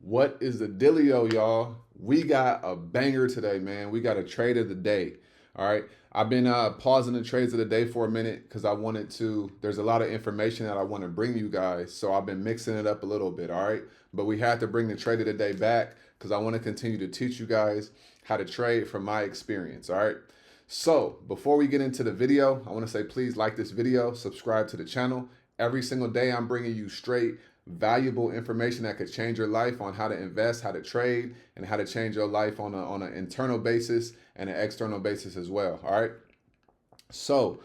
What is the dealio, y'all? We got a banger today, man. We got a trade of the day. All right. I've been pausing the trades of the day for a minute because I wanted to. There's a lot of information that I want to bring you guys, so I've been mixing it up a little bit. All right, but we had to bring the trade of the day back because I want to continue to teach you guys how to trade from my experience. All right. So before we get into the video, I want to say please like this video, subscribe to the channel. Every single day, I'm bringing you straight valuable information that could change your life on how to invest, how to trade, and how to change your life on an internal basis and an external basis as well. All right. So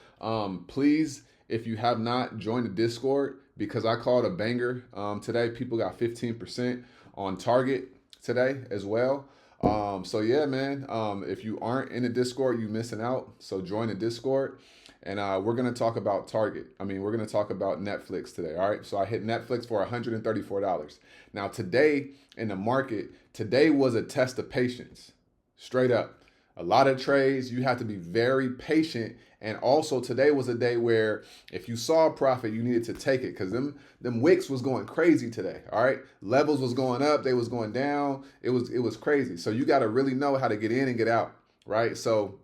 please, if you have not joined the Discord, because I called a banger today, people got 15% on target today as well. So yeah, man, if you aren't in the Discord, you missing out. So join the Discord. And we're going to talk about Target. We're going to talk about Netflix today. All right. So I hit Netflix for $134. Now, today in the market, today was a test of patience. Straight up. A lot of trades, you have to be very patient. And also, today was a day where if you saw a profit, you needed to take it because them wicks was going crazy today. All right. Levels was going up. They was going down. It was crazy. So you got to really know how to get in and get out. Right. So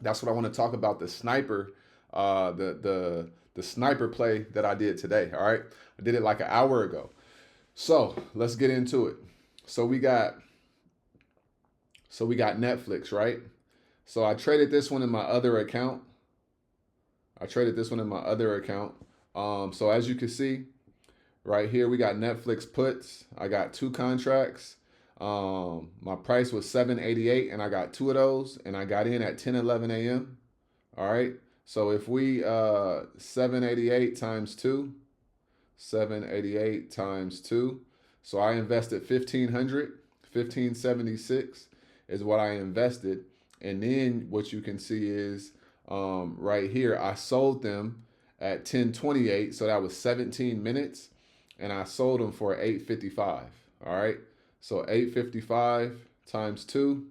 that's what I want to talk about, the sniper, the sniper play that I did today. All right, I did it like an hour ago. So let's get into it. So we got Netflix, right? So I traded this one in my other account. So as you can see, right here we got Netflix puts. I got two contracts. My price was $7.88 and I got two of those and I got in at 10:11 a.m. All right. So if we 788 times 2, 788 times 2. So I invested 1576 is what I invested. And then what you can see is right here, I sold them at 10:28. So that was 17 minutes and I sold them for 8.55. All right. So 8.55 times 2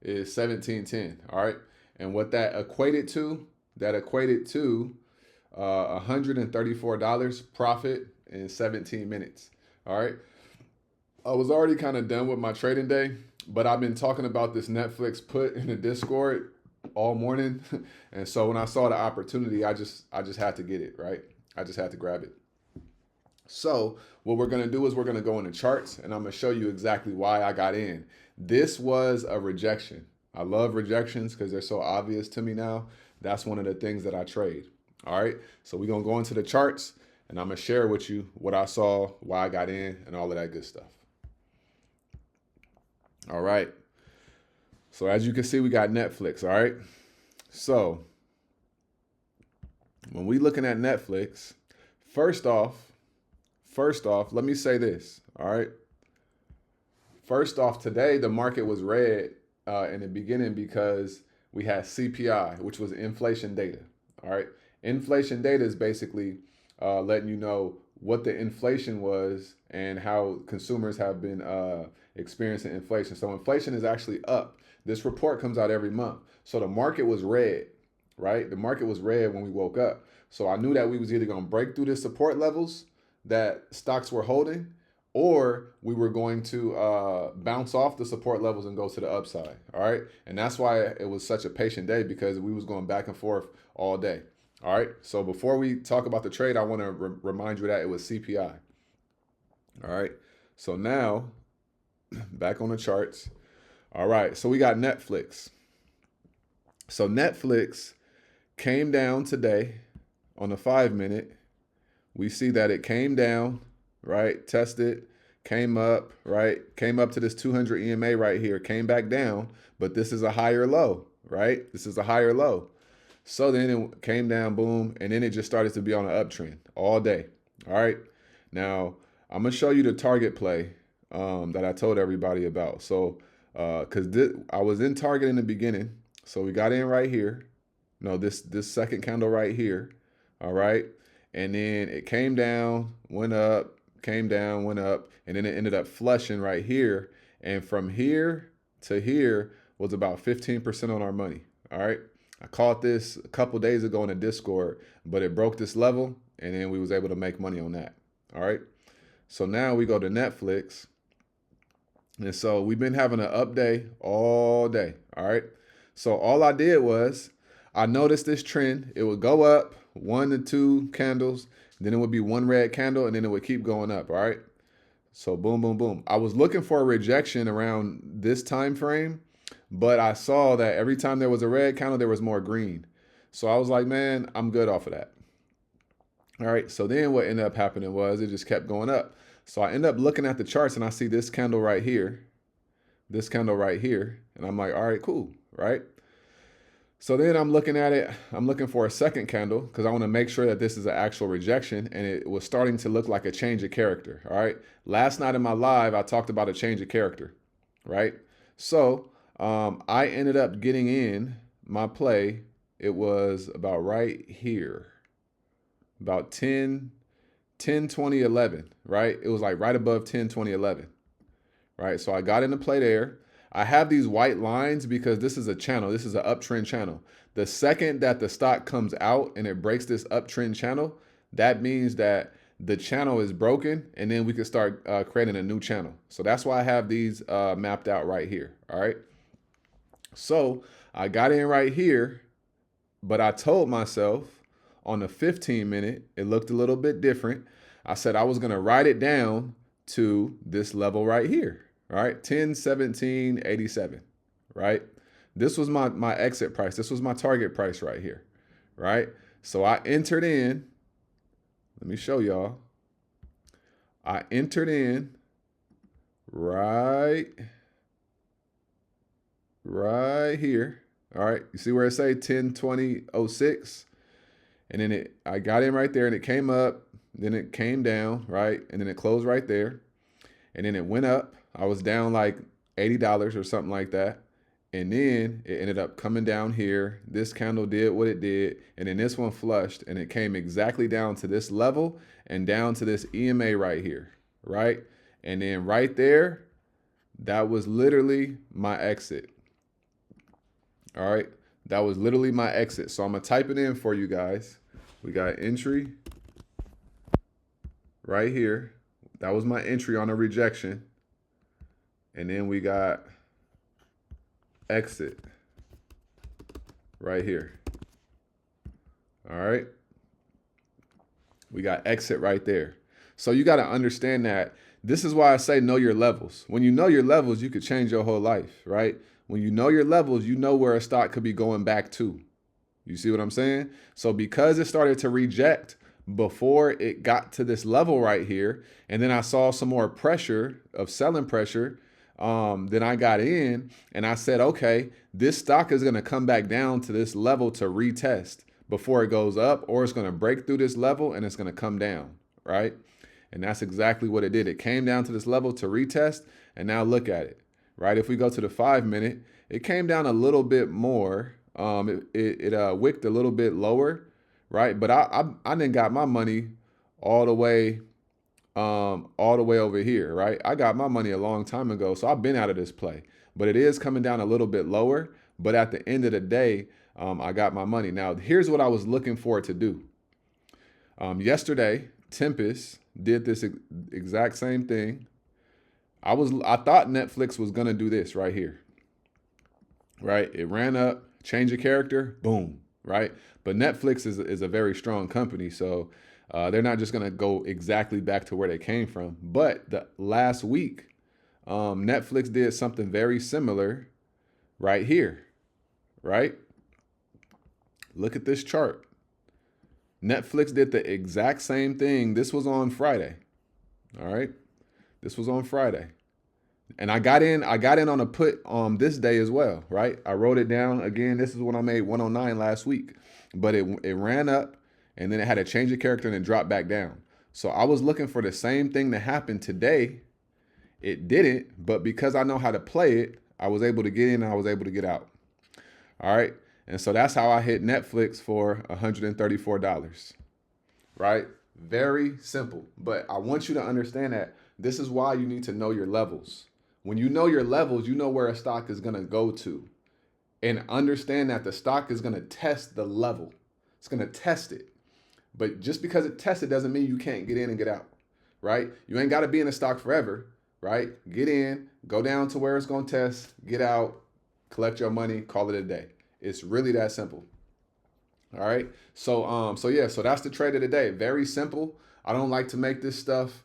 is 17.10. All right. And what that equated to $134 profit in 17 minutes. All right. I was already kind of done with my trading day, but I've been talking about this Netflix put in the Discord all morning. And so when I saw the opportunity, I just had to get it, right? I just had to grab it. So what we're going to do is we're going to go into charts and I'm going to show you exactly why I got in. This was a rejection. I love rejections because they're so obvious to me now. That's one of the things that I trade. All right. So we're going to go into the charts and I'm going to share with you what I saw, why I got in, and all of that good stuff. All right. So as you can see, we got Netflix. All right. So when we looking at Netflix, first off, let me say this. All right. First off, today the market was red in the beginning because we had CPI, which was inflation data. All right. Inflation data is basically letting you know what the inflation was and how consumers have been experiencing inflation. So inflation is actually up. This report comes out every month. So the market was red, right? The market was red when we woke up. So I knew that we was either going to break through the support levels that stocks were holding, or we were going to bounce off the support levels and go to the upside. All right. And that's why it was such a patient day, because we was going back and forth all day. All right. So before we talk about the trade, I want to remind you that it was CPI. All right. So now back on the charts. All right. So we got Netflix. So Netflix came down today on the 5-minute. We see that it came down, right? Tested, came up, right? Came up to this 200 EMA right here, came back down, but this is a higher low, right? This is a higher low. So then it came down, boom, and then it just started to be on an uptrend all day. All right. Now, I'm going to show you the target play that I told everybody about. So, because I was in target in the beginning. So we got in right here. No, this second candle right here. All right. And then it came down, went up, came down, went up, and then it ended up flushing right here. And from here to here was about 15% on our money. All right. I caught this a couple days ago in the Discord, but it broke this level, and then we was able to make money on that. All right. So now we go to Netflix. And so we've been having an up day all day. All right. So all I did was I noticed this trend. It would go up 1 to 2 candles, then it would be one red candle, and then it would keep going up. All right. So boom, boom, boom. I was looking for a rejection around this time frame, but I saw that every time there was a red candle, there was more green. So I was like, man, I'm good off of that. All right. So then what ended up happening was it just kept going up. So I end up looking at the charts and I see this candle right here, this candle right here. And I'm like, all right, cool. Right. So then I'm looking at it. I'm looking for a second candle because I want to make sure that this is an actual rejection. And it was starting to look like a change of character. All right. Last night in my live, I talked about a change of character. Right. So I ended up getting in my play. It was about right here, about 10, 20, 11, right? It was like right above 10, 20, 11, right? So I got into play there. I have these white lines because this is a channel. This is an uptrend channel. The second that the stock comes out and it breaks this uptrend channel, that means that the channel is broken and then we can start creating a new channel. So that's why I have these mapped out right here, all right? So I got in right here, but I told myself on the 15-minute, it looked a little bit different. I said I was going to write it down to this level right here, all right? 1017.87, right? This was my exit price. This was my target price right here, right? So I entered in. Let me show y'all. I entered in right here. All right, you see where it say 10:20:06? And then I got in right there and it came up, then it came down, right? And then it closed right there. And then it went up. I was down like $80 or something like that. And then it ended up coming down here. This candle did what it did. And then this one flushed and it came exactly down to this level and down to this EMA right here, right? And then right there, that was literally my exit. All right, that was literally my exit. So I'm gonna type it in for you guys. We got entry right here. That was my entry on a rejection. And then we got exit right here. All right. We got exit right there. So you got to understand that this is why I say know your levels. When you know your levels, you could change your whole life, right? When you know your levels, you know where a stock could be going back to. You see what I'm saying? So because it started to reject before it got to this level right here, and then I saw some more pressure of selling pressure, then I got in and I said, okay, this stock is going to come back down to this level to retest before it goes up, or it's going to break through this level and it's going to come down, right? And that's exactly what it did. It came down to this level to retest, and now look at it, right? If we go to the 5-minute, it came down a little bit more. It wicked a little bit lower, right? But I didn't got my money all the way over here, right? I got my money a long time ago, so I've been out of this play. But it is coming down a little bit lower. But at the end of the day, I got my money. Now, here's what I was looking for it to do. Yesterday, Tempest did this exact same thing. I thought Netflix was gonna do this right here, right? It ran up, change of character, boom, right? But Netflix is a very strong company, so they're not just gonna go exactly back to where they came from. But the last week, Netflix did something very similar right here, right? Look at this chart. Netflix did the exact same thing. This was on Friday. All right. This was on Friday. And I got in on a put this day as well, right? I wrote it down. Again, this is when I made 109 last week. But it ran up and then it had a change of character and it dropped back down. So I was looking for the same thing to happen today. It didn't, but because I know how to play it, I was able to get in and I was able to get out. All right. And so that's how I hit Netflix for $134, right? Very simple. But I want you to understand that this is why you need to know your levels. When you know your levels, you know where a stock is going to go to. And understand that the stock is going to test the level. It's going to test it. But just because it tests it doesn't mean you can't get in and get out, right? You ain't got to be in the stock forever, right? Get in, go down to where it's going to test, get out, collect your money, call it a day. It's really that simple. All right. So yeah, so that's the trade of the day. Very simple. I don't like to make this stuff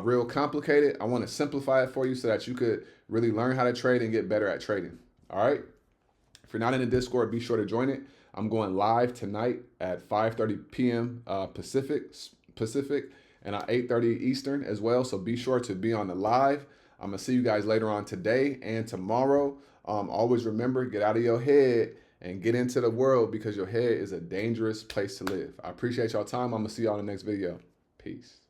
real complicated. I want to simplify it for you so that you could really learn how to trade and get better at trading. All right. If you're not in the Discord, be sure to join it. I'm going live tonight at 5:30 p.m. Pacific and at 8:30 Eastern as well. So be sure to be on the live. I'm gonna see you guys later on today and tomorrow. Always remember, get out of your head and get into the world, because your head is a dangerous place to live. I appreciate y'all time. I'm gonna see y'all in the next video. Peace.